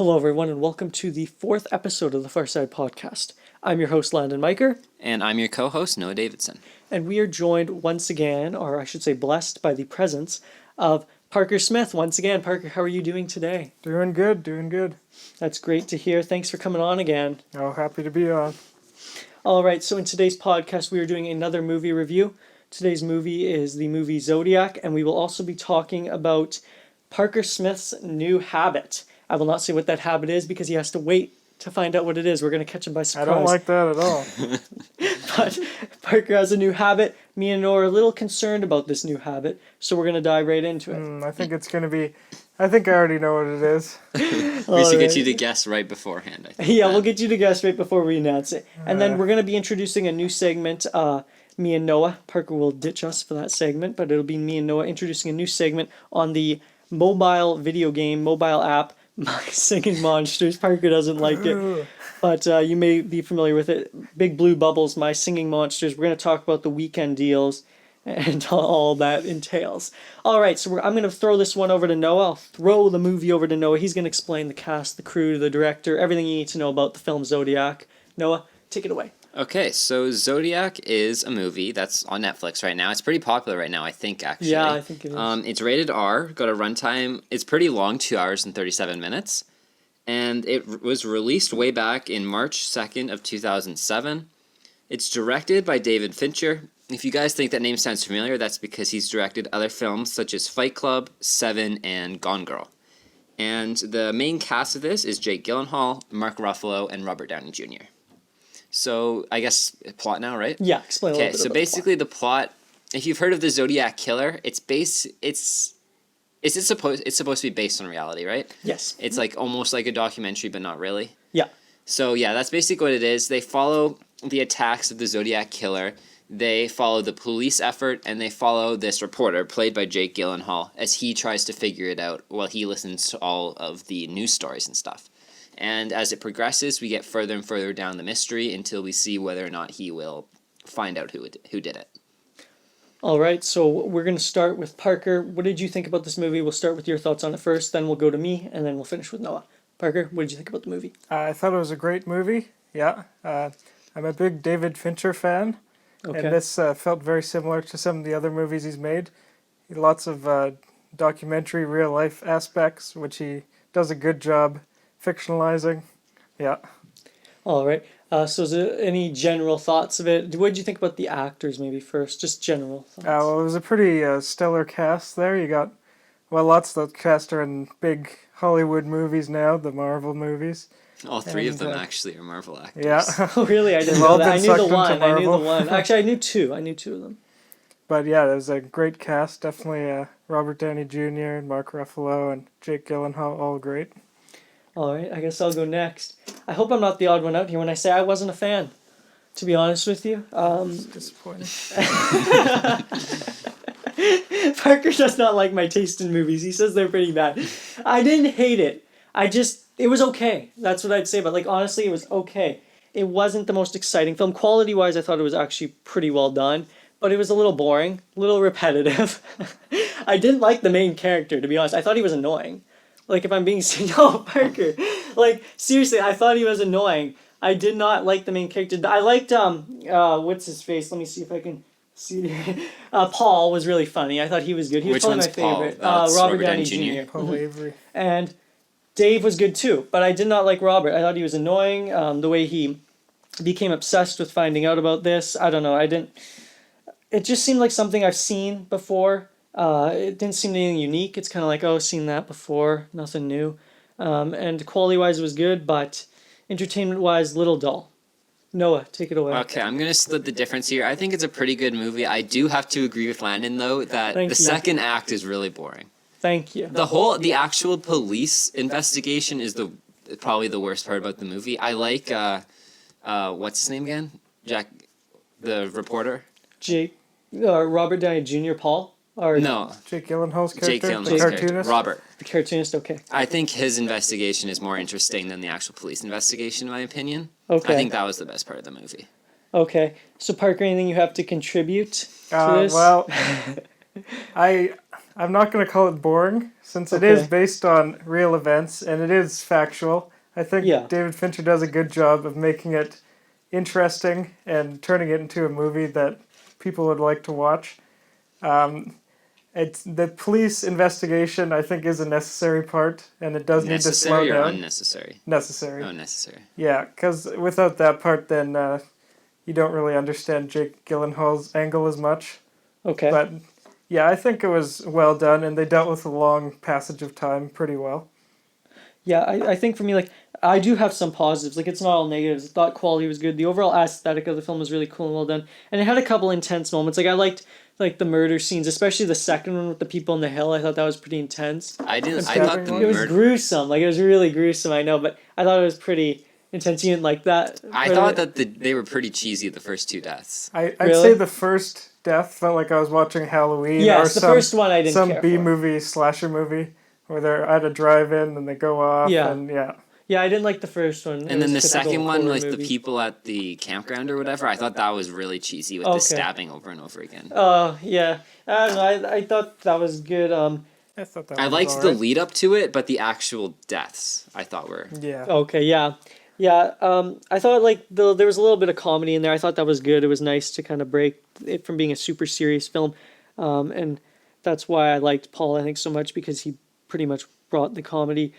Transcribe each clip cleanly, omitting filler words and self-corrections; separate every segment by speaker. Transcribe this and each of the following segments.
Speaker 1: Hello, everyone, and welcome to the fourth episode of the Far Side Podcast. I'm your host, Landon Miker.
Speaker 2: And I'm your co-host, Noah Davidson.
Speaker 1: And we are joined once again, or I should say blessed by the presence of Parker Smith. Once again, Parker, how are you doing today?
Speaker 3: Doing good.
Speaker 1: That's great to hear. Thanks for coming on again.
Speaker 3: Oh, happy to be on.
Speaker 1: All right, so in today's podcast, we are doing another movie review. Today's movie is the movie Zodiac, and we will also be talking about Parker Smith's new habit. I will not say what that habit is because he has to wait to find out what it is. We're going to catch him by surprise.
Speaker 3: I don't like that at all.
Speaker 1: But Parker has a new habit. Me and Noah are a little concerned about this new habit, so we're going to dive right into it.
Speaker 3: I think it's going to be... I think I already know what it is.
Speaker 2: We should get you to guess right beforehand, I think.
Speaker 1: Yeah, we'll get you to guess right before we announce it. And then we're going to be introducing a new segment, me and Noah. Parker will ditch us for that segment, but it'll be me and Noah introducing a new segment on the mobile video game, mobile app, My Singing Monsters. Parker doesn't like it, but you may be familiar with it. Big Blue Bubbles, My Singing Monsters. We're going to talk about the weekend deals and all that entails. All right, so I'm going to throw this one over to Noah. I'll throw the movie over to Noah. He's going to explain the cast, the crew, the director, everything you need to know about the film Zodiac. Noah, take it away.
Speaker 2: Okay, so Zodiac is a movie that's on Netflix right now. It's pretty popular right now, I think, actually.
Speaker 1: Yeah, I think it is.
Speaker 2: It's rated R, got a runtime. It's pretty long, 2 hours and 37 minutes. And it was released way back in March 2nd of 2007. It's directed by David Fincher. If you guys think that name sounds familiar, that's because he's directed other films such as Fight Club, Seven, and Gone Girl. And the main cast of this is Jake Gyllenhaal, Mark Ruffalo, and Robert Downey Jr. So, I guess, plot now, right?
Speaker 1: Yeah, explain a little bit
Speaker 2: so
Speaker 1: about
Speaker 2: basically the plot, if you've heard of the Zodiac Killer, it's supposed to be based on reality, right?
Speaker 1: Yes.
Speaker 2: It's like almost like a documentary, but not really.
Speaker 1: Yeah.
Speaker 2: So, yeah, that's basically what it is. They follow the attacks of the Zodiac Killer. They follow the police effort, and they follow this reporter, played by Jake Gyllenhaal, as he tries to figure it out while he listens to all of the news stories and stuff. And as it progresses, we get further and further down the mystery until we see whether or not he will find out who did it.
Speaker 1: All right, so we're going to start with Parker. What did you think about this movie? We'll start with your thoughts on it first, then we'll go to me, and then we'll finish with Noah. Parker, what did you think about the movie?
Speaker 3: I thought it was a great movie. Yeah. I'm a big David Fincher fan.
Speaker 1: Okay.
Speaker 3: And this felt very similar to some of the other movies he's made. Lots of documentary, real-life aspects, which he does a good job fictionalizing. Yeah.
Speaker 1: All right. So is there any general thoughts of it? What did you think about the actors maybe first? Just general thoughts.
Speaker 3: Well, it was a pretty stellar cast there. You got, lots of the cast are in big Hollywood movies now, the Marvel movies.
Speaker 2: All three of them actually are Marvel actors.
Speaker 3: Yeah.
Speaker 1: Oh, really? I didn't
Speaker 3: Well,
Speaker 1: know that. I
Speaker 3: been
Speaker 1: knew the
Speaker 3: sucked
Speaker 1: one.
Speaker 3: into
Speaker 1: I knew the
Speaker 3: Marvel.
Speaker 1: one. Actually, I knew two. I knew two of them.
Speaker 3: But yeah, it was a great cast. Definitely Robert Downey Jr. and Mark Ruffalo and Jake Gyllenhaal, all great.
Speaker 1: All right, I guess I'll go next. I hope I'm not the odd one out here when I say I wasn't a fan, to be honest with you.
Speaker 3: It's disappointing.
Speaker 1: Parker does not like my taste in movies. He says they're pretty bad. I didn't hate it. It was okay. That's what I'd say. But honestly, it was okay. It wasn't the most exciting film. Quality-wise, I thought it was actually pretty well done. But it was a little boring, a little repetitive. I didn't like the main character, to be honest. I thought he was annoying. If I'm being... No, Parker. Seriously, I thought he was annoying. I did not like the main character. I liked, what's his face? Let me see if I can see. Paul was really funny. I thought he was good. He was
Speaker 2: Which
Speaker 1: probably
Speaker 2: one's
Speaker 1: my favorite.
Speaker 2: Paul?
Speaker 1: Robert Downey Jr.
Speaker 3: Paul Avery.
Speaker 1: And Dave was good too, but I did not like Robert. I thought he was annoying. The way he became obsessed with finding out about this. I don't know. It just seemed like something I've seen before. It didn't seem anything unique. It's kind of like, oh, seen that before, nothing new. And quality-wise it was good, but entertainment-wise, little dull. Noah, take it away.
Speaker 2: Okay, I'm going to split the difference here. I think it's a pretty good movie. I do have to agree with Landon, though, that
Speaker 1: Thank you.
Speaker 2: second act is really boring.
Speaker 1: Thank you.
Speaker 2: The actual police investigation is probably the worst part about the movie. I like, what's his name again? Jack, the reporter?
Speaker 1: Robert Downey Jr., Paul?
Speaker 2: No.
Speaker 3: Jake Gyllenhaal's character?
Speaker 2: Jake
Speaker 3: The
Speaker 2: Gyllenhaal's character.
Speaker 3: cartoonist?
Speaker 2: Robert.
Speaker 1: The cartoonist, okay.
Speaker 2: I think his investigation is more interesting than the actual police investigation, in my opinion.
Speaker 1: Okay.
Speaker 2: I think that was the best part of the movie.
Speaker 1: Okay. So, Parker, anything you have to contribute to this?
Speaker 3: Well, I I'm not going to call it boring, since it is
Speaker 1: Okay.
Speaker 3: based on real events and it is factual. I think
Speaker 1: Yeah.
Speaker 3: David Fincher does a good job of making it interesting and turning it into a movie that people would like to watch. It's the police investigation. I think is a necessary part, and it does need to slow
Speaker 2: Necessary or
Speaker 3: down.
Speaker 2: unnecessary?
Speaker 3: Necessary.
Speaker 2: Oh, necessary.
Speaker 3: Yeah, because without that part, then you don't really understand Jake Gyllenhaal's angle as much.
Speaker 1: Okay.
Speaker 3: But yeah, I think it was well done, and they dealt with the long passage of time pretty well.
Speaker 1: Yeah, I think for me, like, I do have some positives. Like, it's not all negatives. The thought quality was good. The overall aesthetic of the film was really cool and well done. And it had a couple intense moments. Like, I liked, like, the murder scenes, especially the second one with the people on the hill. I thought that was pretty intense.
Speaker 2: I didn't. I
Speaker 3: stabbing
Speaker 2: thought the
Speaker 3: one?
Speaker 1: It was
Speaker 2: murder.
Speaker 1: gruesome. Like, it was really gruesome, I know, but I thought it was pretty intense. You didn't like that?
Speaker 2: I thought that they were pretty cheesy. The first two deaths.
Speaker 3: I'd
Speaker 1: Really?
Speaker 3: say the first death felt like I was watching Halloween or
Speaker 1: Yes, the
Speaker 3: some
Speaker 1: first one I didn't
Speaker 3: some
Speaker 1: care
Speaker 3: B
Speaker 1: for.
Speaker 3: movie slasher movie where they're at a drive-in and they go off
Speaker 1: Yeah.
Speaker 3: and yeah.
Speaker 1: Yeah, I didn't like the first one. It
Speaker 2: And then the
Speaker 1: was a typical
Speaker 2: second one
Speaker 1: horror
Speaker 2: with the
Speaker 1: movie.
Speaker 2: people at the campground or whatever, I thought that was really cheesy with
Speaker 1: Okay.
Speaker 2: the stabbing over and over again.
Speaker 1: Oh, yeah. I don't know. I thought that was good.
Speaker 3: I thought that
Speaker 2: I
Speaker 3: was
Speaker 2: liked the
Speaker 3: alright.
Speaker 2: lead up to it, but the actual deaths I thought were.
Speaker 3: Yeah.
Speaker 1: Okay, yeah. Yeah, I thought like there was a little bit of comedy in there. I thought that was good. It was nice to kind of break it from being a super serious film. And that's why I liked Paul, I think, so much because he pretty much brought the comedy.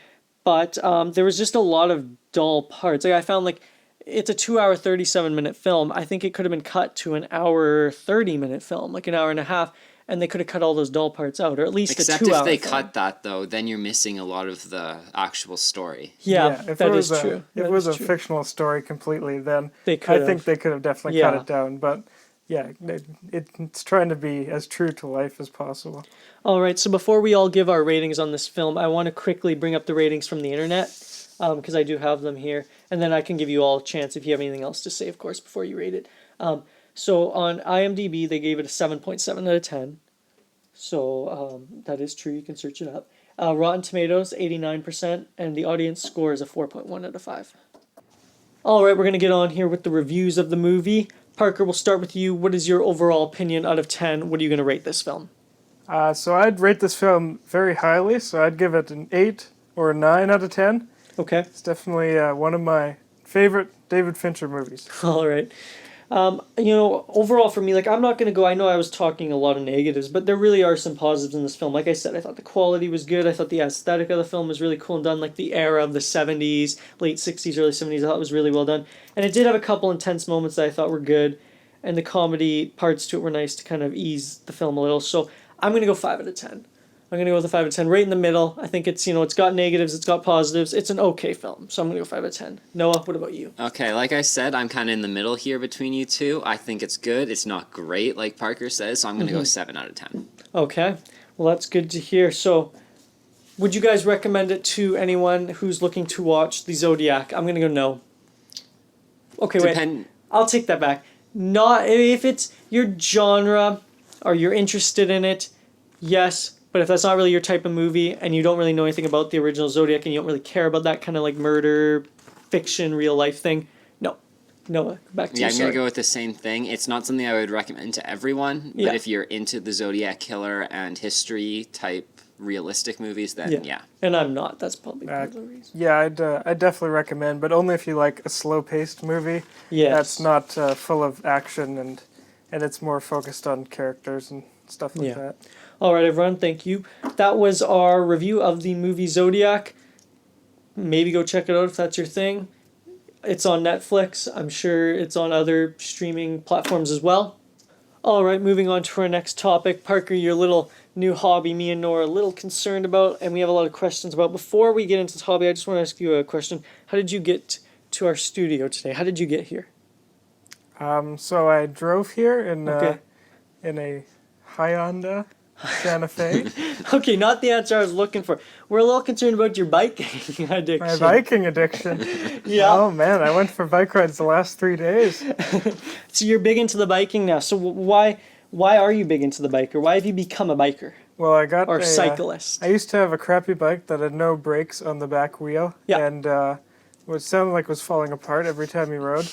Speaker 1: But there was just a lot of dull parts. Like I found like it's a 2 hour, 37-minute film. I think it could have been cut to an hour, 30-minute film, like an hour and a half. And they could have cut all those dull parts out, or at least
Speaker 2: Except
Speaker 1: a 2
Speaker 2: if
Speaker 1: hour
Speaker 2: they
Speaker 1: film.
Speaker 2: cut that though, then you're missing a lot of the actual story.
Speaker 1: Yeah,
Speaker 3: if
Speaker 1: that
Speaker 3: it
Speaker 1: is
Speaker 3: was
Speaker 1: true.
Speaker 3: If
Speaker 1: That
Speaker 3: it was
Speaker 1: is
Speaker 3: a
Speaker 1: true.
Speaker 3: fictional story completely, then
Speaker 1: They
Speaker 3: I
Speaker 1: could
Speaker 3: think
Speaker 1: have.
Speaker 3: they could have definitely
Speaker 1: Yeah.
Speaker 3: cut it down. But yeah, it's trying to be as true to life as possible.
Speaker 1: All right, so before we all give our ratings on this film, I want to quickly bring up the ratings from the internet because I do have them here, and then I can give you all a chance if you have anything else to say, of course, before you rate it. So on IMDb, they gave it a 7.7 out of 10. So that is true. You can search it up. Rotten Tomatoes, 89%, and the audience score is a 4.1 out of 5. All right, we're going to get on here with the reviews of the movie. Parker, we'll start with you. What is your overall opinion out of 10? What are you going to rate this film?
Speaker 3: So I'd rate this film very highly. So I'd give it an 8 or a 9 out of 10.
Speaker 1: Okay.
Speaker 3: It's definitely one of my favorite David Fincher movies.
Speaker 1: All right. Overall for me, like, I'm not going to go, I know I was talking a lot of negatives, but there really are some positives in this film. Like I said, I thought the quality was good. I thought the aesthetic of the film was really cool and done. Like the era of the 70s, late 60s, early 70s, I thought was really well done. And it did have a couple intense moments that I thought were good. And the comedy parts to it were nice to kind of ease the film a little. So I'm going to go 5 out of 10. I'm going to go with a 5 out of 10, right in the middle. I think it's, it's got negatives, it's got positives. It's an okay film. So I'm going to go 5 out of 10. Noah, what about you?
Speaker 2: Okay, like I said, I'm kind of in the middle here between you two. I think it's good. It's not great, like Parker says, so I'm going to go 7 out of 10.
Speaker 1: Okay. Well, that's good to hear. So, would you guys recommend it to anyone who's looking to watch the Zodiac? I'm going to go no. Okay, wait. I'll take that back. Not if it's your genre or you're interested in it, yes. But if that's not really your type of movie and you don't really know anything about the original Zodiac and you don't really care about that kind of like murder, fiction, real life thing, no. Noah, back to you.
Speaker 2: Yeah, I'm going
Speaker 1: sorry.
Speaker 2: to go with the same thing. It's not something I would recommend to everyone, but
Speaker 1: Yeah.
Speaker 2: if you're into the Zodiac Killer and history type realistic movies, then yeah.
Speaker 1: And I'm not. That's probably part of the reason.
Speaker 3: Yeah, I'd definitely recommend, but only if you like a slow-paced movie.
Speaker 1: Yes.
Speaker 3: That's not full of action and it's more focused on characters and stuff like that.
Speaker 1: All right, everyone, thank you. That was our review of the movie Zodiac. Maybe go check it out if that's your thing. It's on Netflix. I'm sure it's on other streaming platforms as well. All right, moving on to our next topic. Parker, your little new hobby, me and Nora are a little concerned about, and we have a lot of questions about. Before we get into this hobby, I just want to ask you a question. How did you get to our studio today? How did you get here?
Speaker 3: So I drove here in
Speaker 1: Okay.
Speaker 3: in a Hyundai Santa Fe.
Speaker 1: Okay, not the answer I was looking for. We're a little concerned about your biking addiction.
Speaker 3: My biking addiction.
Speaker 1: Yeah.
Speaker 3: Oh man, I went for bike rides the last 3 days.
Speaker 1: So you're big into the biking now. So why are you big into the bike, or why have you become a biker
Speaker 3: Well, I got
Speaker 1: or
Speaker 3: a
Speaker 1: cyclist?
Speaker 3: I used to have a crappy bike that had no brakes on the back wheel,
Speaker 1: Yeah.
Speaker 3: and what sounded like it was falling apart every time you rode.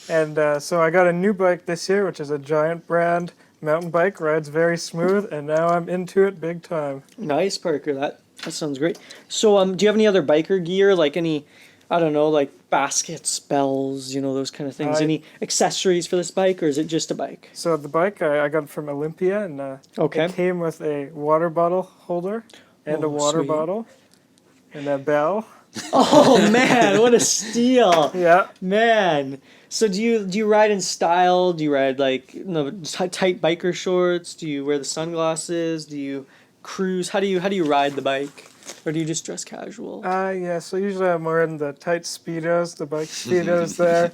Speaker 3: And so I got a new bike this year, which is a Giant brand mountain bike, rides very smooth, and now I'm into it big time.
Speaker 1: Nice, Parker. That sounds great. So, do you have any other biker gear, like any, I don't know, like baskets, bells, those kind of things?
Speaker 3: I-
Speaker 1: Any accessories for this bike, or is it just a bike?
Speaker 3: So the bike I got it from Olympia, and
Speaker 1: Okay.
Speaker 3: it came with a water bottle holder and a
Speaker 1: Oh,
Speaker 3: water
Speaker 1: sweet.
Speaker 3: bottle and a bell.
Speaker 1: Oh man, what a steal!
Speaker 3: Yeah.
Speaker 1: Man. So do you ride in style? Do you ride like tight biker shorts? Do you wear the sunglasses? Do you cruise? How do you ride the bike? Or do you just dress casual?
Speaker 3: Yeah, so usually I'm wearing the tight Speedos, the bike Speedos there,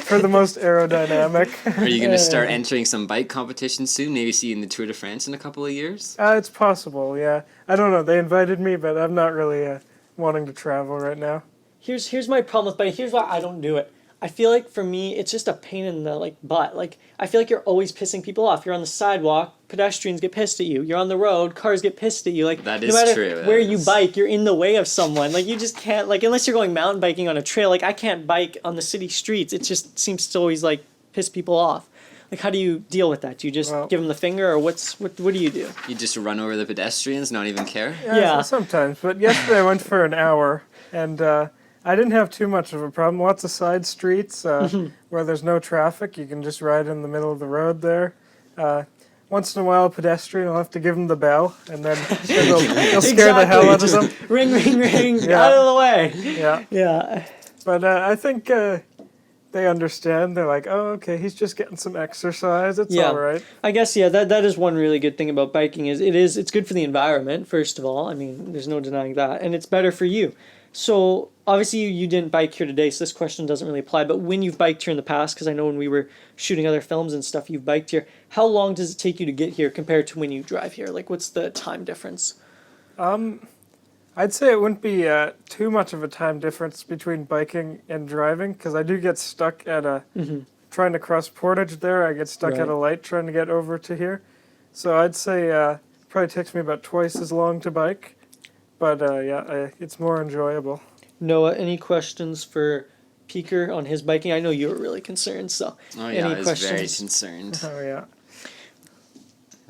Speaker 3: for the most aerodynamic.
Speaker 2: Are you going to start entering some bike competitions soon? Maybe see you in the Tour de France in a couple of years?
Speaker 3: It's possible, yeah. I don't know, they invited me, but I'm not really wanting to travel right now.
Speaker 1: Here's my problem with bike. Here's why I don't do it. I feel like for me it's just a pain in the butt. Like I feel like you're always pissing people off. You're on the sidewalk, pedestrians get pissed at you. You're on the road, cars get pissed at you. Like
Speaker 2: That
Speaker 1: no
Speaker 2: is
Speaker 1: matter
Speaker 2: true,
Speaker 1: where
Speaker 2: that
Speaker 1: you
Speaker 2: is.
Speaker 1: bike, you're in the way of someone. Like you just can't unless you're going mountain biking on a trail. Like I can't bike on the city streets. It just seems to always piss people off. Like how do you deal with that? Do you just give them the finger, or what do you do?
Speaker 2: You just run over the pedestrians, not even care?
Speaker 1: Yeah.
Speaker 3: Sometimes, but yesterday I went for an hour, and I didn't have too much of a problem. Lots of side streets where there's no traffic. You can just ride in the middle of the road there. Once in a while, a pedestrian will have to give them the bell, and then they'll scare the hell out of them.
Speaker 1: Ring, ring, ring!
Speaker 3: Yeah.
Speaker 1: Out of the way.
Speaker 3: Yeah,
Speaker 1: Yeah.
Speaker 3: but I think they understand. They're like, oh, okay, he's just getting some exercise. It's
Speaker 1: Yeah.
Speaker 3: all right.
Speaker 1: I guess that is one really good thing about biking is it's good for the environment, first of all. I mean, there's no denying that, and it's better for you. So obviously you didn't bike here today, so this question doesn't really apply. But when you've biked here in the past, because I know when we were shooting other films and stuff, you've biked here. How long does it take you to get here compared to when you drive here? Like, what's the time difference?
Speaker 3: I'd say it wouldn't be too much of a time difference between biking and driving, because I do get stuck at trying to cross Portage there. I get stuck
Speaker 1: Right.
Speaker 3: at a light trying to get over to here. So I'd say it probably takes me about twice as long to bike. But it's more enjoyable.
Speaker 1: Noah, any questions for Peaker on his biking? I know you were really concerned, so
Speaker 2: Oh yeah,
Speaker 1: any
Speaker 2: I was
Speaker 1: questions?
Speaker 2: very concerned.
Speaker 3: Oh, yeah.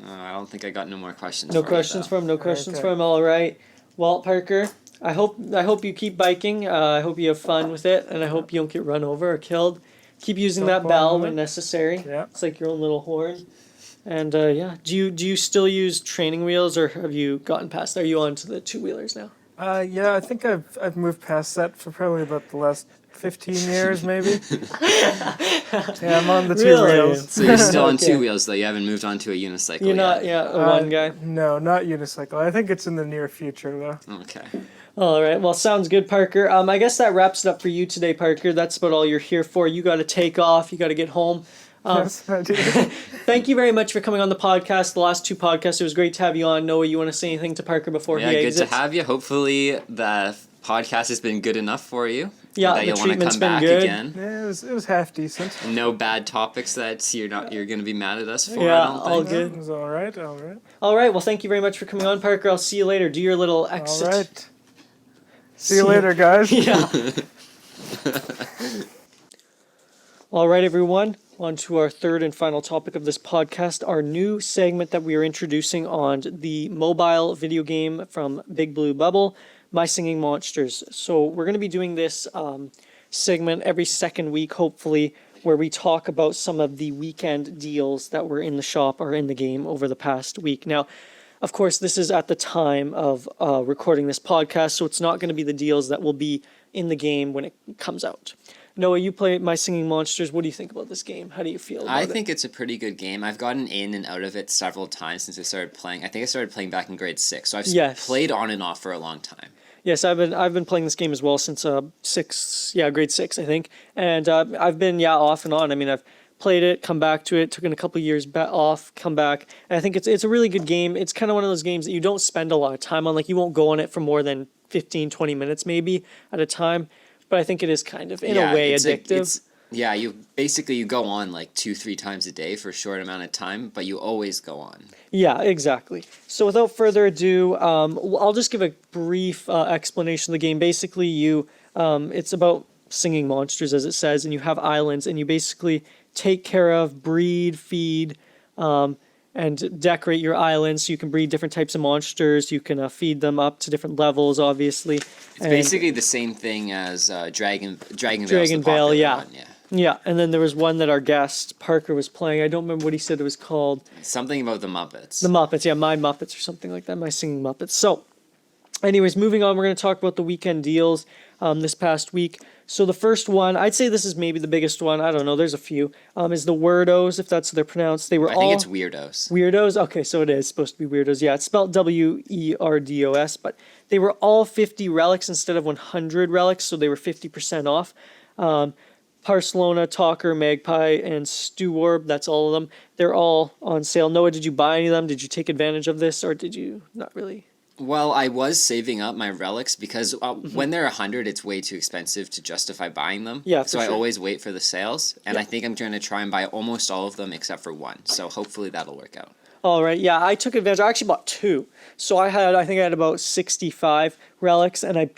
Speaker 2: I don't think I got no more questions.
Speaker 1: No
Speaker 2: for
Speaker 1: questions
Speaker 2: you,
Speaker 1: from him. No questions
Speaker 3: Okay.
Speaker 1: from him. All right. Well, Parker, I hope you keep biking. I hope you have fun with it, and I hope you don't get run over or killed. Keep using
Speaker 3: Don't
Speaker 1: that bell
Speaker 3: bother.
Speaker 1: when necessary.
Speaker 3: Yeah.
Speaker 1: It's like your own little horn. And yeah, do you still use training wheels, or have you gotten past? Are you on to the two wheelers now?
Speaker 3: I think I've moved past that for probably about the last 15 years, maybe. Yeah, I'm on the two
Speaker 1: Really?
Speaker 3: wheels.
Speaker 2: So you're still on
Speaker 1: Okay.
Speaker 2: two wheels though. You haven't moved on to a unicycle
Speaker 1: You're not,
Speaker 2: yet.
Speaker 1: a one guy.
Speaker 3: No, not unicycle. I think it's in the near future, though.
Speaker 2: Okay.
Speaker 1: All right. Well, sounds good, Parker. I guess that wraps it up for you today, Parker. That's about all you're here for. You got to take off. You got to get home.
Speaker 3: Yes, I do.
Speaker 1: Thank you very much for coming on the podcast. The last two podcasts, it was great to have you on. Noah, you want to say anything to Parker before
Speaker 2: Yeah,
Speaker 1: he
Speaker 2: good
Speaker 1: exits?
Speaker 2: to have you. Hopefully the podcast has been good enough for you.
Speaker 1: Yeah,
Speaker 2: that
Speaker 1: the
Speaker 2: you'll want to
Speaker 1: treatment's
Speaker 2: come
Speaker 1: been
Speaker 2: back
Speaker 1: good.
Speaker 2: again.
Speaker 3: Yeah, it was half decent.
Speaker 2: No bad topics that you're gonna be mad at us for.
Speaker 1: Yeah,
Speaker 2: I don't
Speaker 1: all
Speaker 2: think.
Speaker 1: good.
Speaker 3: It was all right, all right.
Speaker 1: All right. Well, thank you very much for coming on, Parker. I'll see you later. Do your little exit.
Speaker 3: All right. See you later, guys.
Speaker 1: Yeah. All right, everyone. On to our third and final topic of this podcast, our new segment that we are introducing on the mobile video game from Big Blue Bubble, My Singing Monsters. So we're going to be doing this segment every second week, hopefully, where we talk about some of the weekend deals that were in the shop or in the game over the past week. Now, of course, this is at the time of recording this podcast, so it's not going to be the deals that will be in the game when it comes out. Noah, you play My Singing Monsters. What do you think about this game? How do you feel about
Speaker 2: I
Speaker 1: it?
Speaker 2: think it's a pretty good game. I've gotten in and out of it several times since I started playing. I think I started playing back in grade 6, so I've
Speaker 1: Yes.
Speaker 2: played on and off for a long time.
Speaker 1: Yes, I've been playing this game as well since grade 6, I think. And I've been off and on. I mean, I've played it, come back to it, took in a couple of years off, come back. And I think it's a really good game. It's kind of one of those games that you don't spend a lot of time on. Like, you won't go on it for more than 15, 20 minutes maybe at a time. But I think it is kind of, in a way, addictive.
Speaker 2: You go on like 2-3 times a day for a short amount of time, but you always go on.
Speaker 1: Yeah, exactly. So without further ado, I'll just give a brief explanation of the game. Basically, it's about singing monsters, as it says, and you have islands, and you basically take care of, breed, feed, and decorate your island so you can breed different types of monsters. You can feed them up to different levels, obviously.
Speaker 2: It's basically the same thing as Dragon
Speaker 1: Vale, yeah.
Speaker 2: One, yeah.
Speaker 1: Yeah, and then there was one that our guest Parker was playing. I don't remember what he said it was called.
Speaker 2: Something about the Muppets.
Speaker 1: The Muppets, yeah, My Muppets or something like that. My Singing Muppets. So, anyways, moving on, we're going to talk about the weekend deals this past week. So the first one, I'd say this is maybe the biggest one. I don't know. There's a few. Is the Wordos, if that's what they're pronounced. They were
Speaker 2: I
Speaker 1: all
Speaker 2: think it's Weirdos.
Speaker 1: Weirdos. Okay, so it is supposed to be Weirdos. Yeah, it's spelled Werdos, but they were all 50 relics instead of 100 relics, so they were 50% off. Barcelona, Talker, Magpie, and Steworb. That's all of them. They're all on sale. Noah, did you buy any of them? Did you take advantage of this, or did you not really?
Speaker 2: Well, I was saving up my relics because when they're 100, it's way too expensive to justify buying them.
Speaker 1: Yeah,
Speaker 2: so
Speaker 1: for sure.
Speaker 2: I always wait for the sales, and I think I'm going to try and buy almost all of them except for one. So hopefully that'll work out.
Speaker 1: All right, yeah, I took advantage. I actually bought two. So I think I had about 65 relics, and I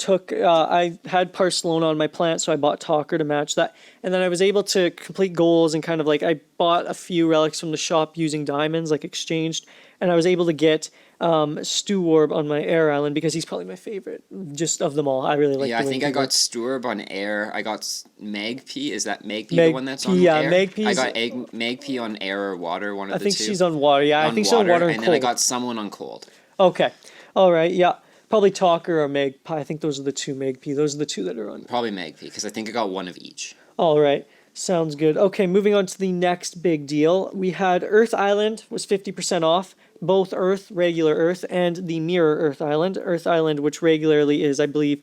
Speaker 1: had Barcelona on my plant, so I bought Talker to match that. And then I was able to complete goals and kind of like, I bought a few relics from the shop using diamonds, like exchanged, and I was able to get Steworb on my air island because he's probably my favorite, just of them all. I really like.
Speaker 2: Yeah,
Speaker 1: the
Speaker 2: I
Speaker 1: way
Speaker 2: think
Speaker 1: he
Speaker 2: I got
Speaker 1: works.
Speaker 2: Steworb on air. I got Magpie. Is that Magpie the one that's on
Speaker 1: yeah,
Speaker 2: air?
Speaker 1: Magpie's-
Speaker 2: I got Magpie on air or water, one of
Speaker 1: I
Speaker 2: the
Speaker 1: think
Speaker 2: two.
Speaker 1: she's on water. Yeah, I think she's on water and
Speaker 2: and
Speaker 1: cold.
Speaker 2: then I got someone on cold.
Speaker 1: Okay, all right, yeah, probably Talker or Magpie. I think those are the two Magpie. Those are the two that are on.
Speaker 2: Probably Magpie because I think I got one of each.
Speaker 1: All right. Sounds good. Okay, moving on to the next big deal. We had Earth Island was 50% off, both Earth, regular Earth, and the Mirror Earth Island. Earth Island, which regularly is, I believe,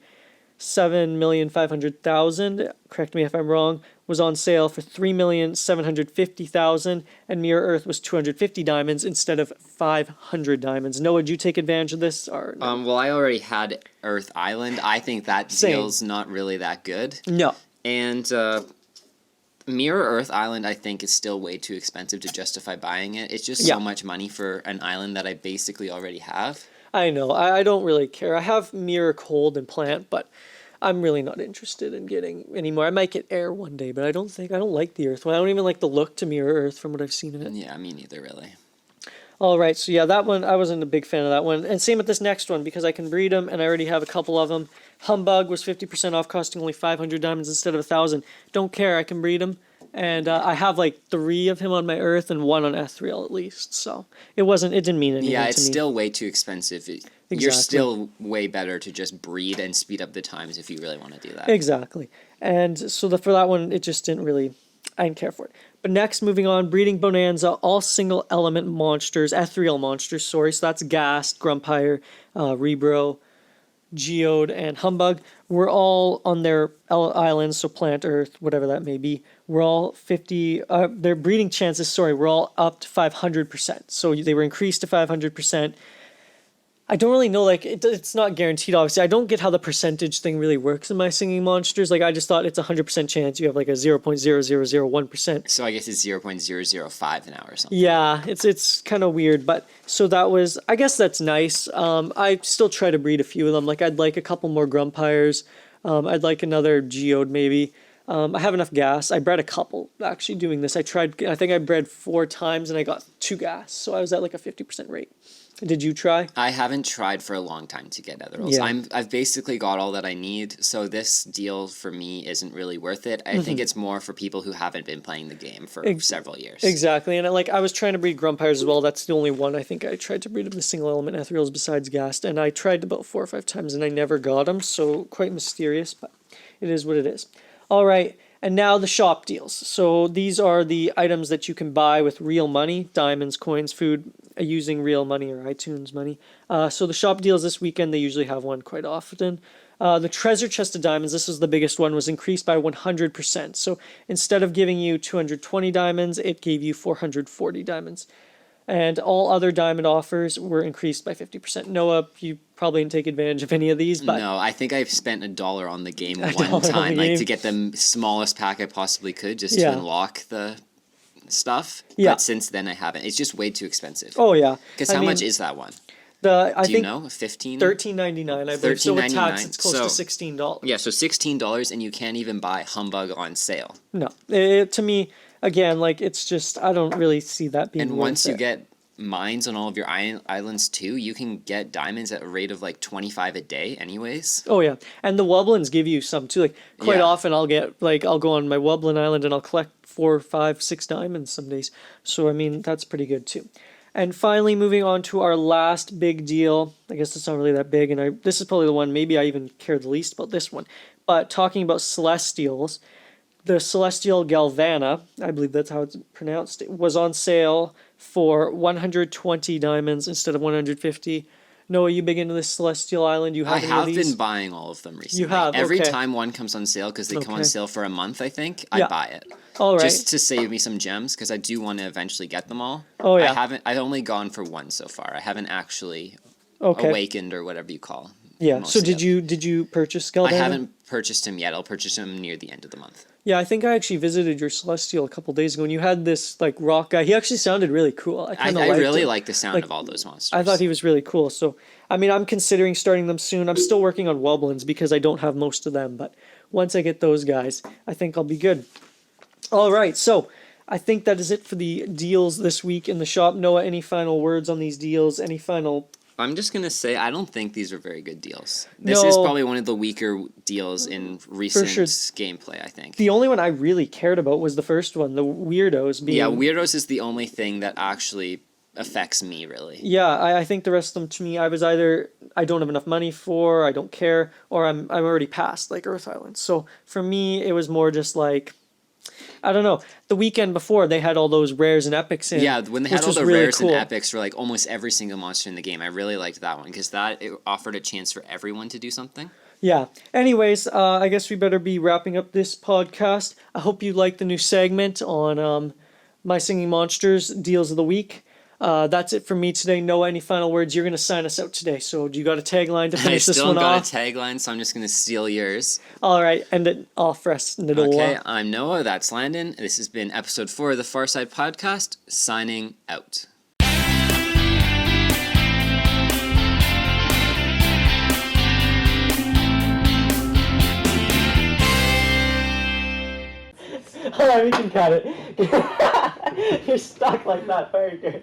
Speaker 1: 7,500,000, correct me if I'm wrong, was on sale for 3,750,000, and Mirror Earth was 250 diamonds instead of 500 diamonds. Noah, did you take advantage of this? Or no?
Speaker 2: Well, I already had Earth Island. I think that
Speaker 1: Same.
Speaker 2: deal's not really that good.
Speaker 1: No.
Speaker 2: And Mirror Earth Island, I think, is still way too expensive to justify buying it. It's just
Speaker 1: Yeah.
Speaker 2: so much money for an island that I basically already have.
Speaker 1: I know. I don't really care. I have Mirror Cold and Plant, but I'm really not interested in getting any more. I might get Air one day, but I don't like the Earth one. I don't even like the look to Mirror Earth from what I've seen in it.
Speaker 2: Yeah, me neither, really.
Speaker 1: All right, so yeah, that one, I wasn't a big fan of that one. And same with this next one, because I can breed them, and I already have a couple of them. Humbug was 50% off, costing only 500 diamonds instead of 1,000. Don't care, I can breed them. And I have like 3 of him on my Earth and 1 on Ethereal at least. So it didn't mean anything
Speaker 2: Yeah,
Speaker 1: to
Speaker 2: it's
Speaker 1: me.
Speaker 2: still way too expensive. You're
Speaker 1: Exactly.
Speaker 2: still way better to just breed and speed up the times if you really want to do that.
Speaker 1: Exactly. And so for that one, it just didn't really, I didn't care for it. But next, moving on, Breeding Bonanza, all single element monsters, ethereal monsters, sorry. So that's Ghast, Grumpire, Rebro, Geode, and Humbug. We're all on their islands, so Plant, Earth, whatever that may be. We're all 50, their breeding chances, we're all up to 500%. So they were increased to 500%. I don't really know, like, it's not guaranteed, obviously. I don't get how the percentage thing really works in my singing monsters. Like, I just thought it's 100% chance you have, like, a 0.0001%.
Speaker 2: So I guess it's 0.005 an hour or something.
Speaker 1: Yeah, it's kind of weird, but so that was, I guess that's nice. I still try to breed a few of them. Like, I'd like a couple more Grumpires. I'd like another Geode, maybe. I have enough gas. I bred a couple, actually, doing this. I think I bred 4 times, and I got 2 gas. So I was at, like, a 50% rate. Did you try?
Speaker 2: I haven't tried for a long time to get Etherals.
Speaker 1: Yeah.
Speaker 2: I've basically got all that I need, so this deal for me isn't really worth it. I think it's more for people who haven't been playing the game for several years.
Speaker 1: Exactly, and I was trying to breed Grumpires as well. That's the only one I think I tried to breed of the single element Ethereals besides Ghast, and I tried about 4 or 5 times and I never got them, so quite mysterious, but it is what it is. All right, and now the shop deals. So these are the items that you can buy with real money, diamonds, coins, food, using real money or iTunes money. So the shop deals this weekend, they usually have one quite often. The treasure chest of diamonds, this was the biggest one, was increased by 100%. So instead of giving you 220 diamonds, it gave you 440 diamonds. And all other diamond offers were increased by 50%. Noah, you probably didn't take advantage of any of these, but
Speaker 2: No, I think I've spent $1 on the game
Speaker 1: $1
Speaker 2: one
Speaker 1: on the
Speaker 2: time,
Speaker 1: game.
Speaker 2: like to get the smallest pack I possibly could just
Speaker 1: Yeah.
Speaker 2: to unlock the stuff.
Speaker 1: Yeah.
Speaker 2: But since then I haven't. It's just way too expensive.
Speaker 1: oh yeah.
Speaker 2: Because
Speaker 1: I
Speaker 2: how
Speaker 1: mean,
Speaker 2: much is that one?
Speaker 1: I
Speaker 2: Do you
Speaker 1: think
Speaker 2: know? 15?
Speaker 1: $13.99, I believe. So with tax,
Speaker 2: $13.99.
Speaker 1: it's close
Speaker 2: So-
Speaker 1: to $16.
Speaker 2: Yeah, so $16 and you can't even buy Humbug on sale.
Speaker 1: No, to me, again, like it's just I don't really see that being.
Speaker 2: And
Speaker 1: worth
Speaker 2: once you
Speaker 1: it.
Speaker 2: get mines on all of your islands too, you can get diamonds at a rate of like 25 a day anyways.
Speaker 1: Oh yeah, and the Wubblins give you some too. Like quite
Speaker 2: Yeah.
Speaker 1: often, I'll go on my Wublin Island and I'll collect 4, 5, 6 diamonds some days. So I mean that's pretty good too. And finally, moving on to our last big deal. I guess it's not really that big, and this is probably the one maybe I even care the least about this one. But talking about Celestials, the Celestial Galvana, I believe that's how it's pronounced, was on sale for 120 diamonds instead of 150. Noah, you big into this Celestial Island? You have
Speaker 2: I
Speaker 1: any
Speaker 2: have
Speaker 1: of these?
Speaker 2: been buying all of them recently.
Speaker 1: You have,
Speaker 2: Every
Speaker 1: okay.
Speaker 2: time one comes on sale, because they come on
Speaker 1: Okay.
Speaker 2: sale for a month, I think,
Speaker 1: Yeah.
Speaker 2: I buy it.
Speaker 1: All right.
Speaker 2: Just to save me some gems, because I do want to eventually get them all.
Speaker 1: Oh, yeah.
Speaker 2: I've only gone for one so far. I haven't actually
Speaker 1: Okay.
Speaker 2: awakened or whatever you call.
Speaker 1: Yeah.
Speaker 2: most
Speaker 1: So
Speaker 2: of
Speaker 1: did
Speaker 2: them.
Speaker 1: you purchase Galvana?
Speaker 2: I haven't purchased him yet. I'll purchase him near the end of the month.
Speaker 1: Yeah, I think I actually visited your Celestial a couple days ago, and you had this like rock guy. He actually sounded really cool. I
Speaker 2: I
Speaker 1: kind of liked
Speaker 2: really
Speaker 1: him.
Speaker 2: like the sound
Speaker 1: Like,
Speaker 2: of all those monsters.
Speaker 1: I thought he was really cool. So, I mean, I'm considering starting them soon. I'm still working on Wubblins because I don't have most of them. But once I get those guys, I think I'll be good. All right. So, I think that is it for the deals this week in the shop. Noah, any final words on these deals? Any final...
Speaker 2: I'm just going to say I don't think these are very good deals. This is
Speaker 1: No.
Speaker 2: probably one of the weaker deals in recent
Speaker 1: sure.
Speaker 2: gameplay, I think.
Speaker 1: The only one I really cared about was the first one, the Weirdos being...
Speaker 2: Yeah, Weirdos is the only thing that actually affects me, really.
Speaker 1: Yeah, I think the rest of them, to me, I was either I don't have enough money for, I don't care, or I'm already past like Earth Island. So for me, it was more just like, I don't know. The weekend before, they had all those rares and epics in.
Speaker 2: Yeah, when they had
Speaker 1: which
Speaker 2: all
Speaker 1: was
Speaker 2: the
Speaker 1: really
Speaker 2: rares
Speaker 1: cool.
Speaker 2: and epics for like almost every single monster in the game, I really liked that one because it offered a chance for everyone to do something.
Speaker 1: Yeah. Anyways, I guess we better be wrapping up this podcast. I hope you liked the new segment on My Singing Monsters Deals of the Week. That's it from me today. Noah, any final words? You're going to sign us out today. So do you got a tagline to
Speaker 2: I
Speaker 1: finish this
Speaker 2: still
Speaker 1: one
Speaker 2: got
Speaker 1: off?
Speaker 2: a tagline, so I'm just going to steal yours.
Speaker 1: All right. End it off for us.
Speaker 2: Okay, I'm Noah, that's Landon. This has been episode 4 of the Far Side Podcast, signing out.
Speaker 1: All right, we can cut it. You're stuck like that. Very good.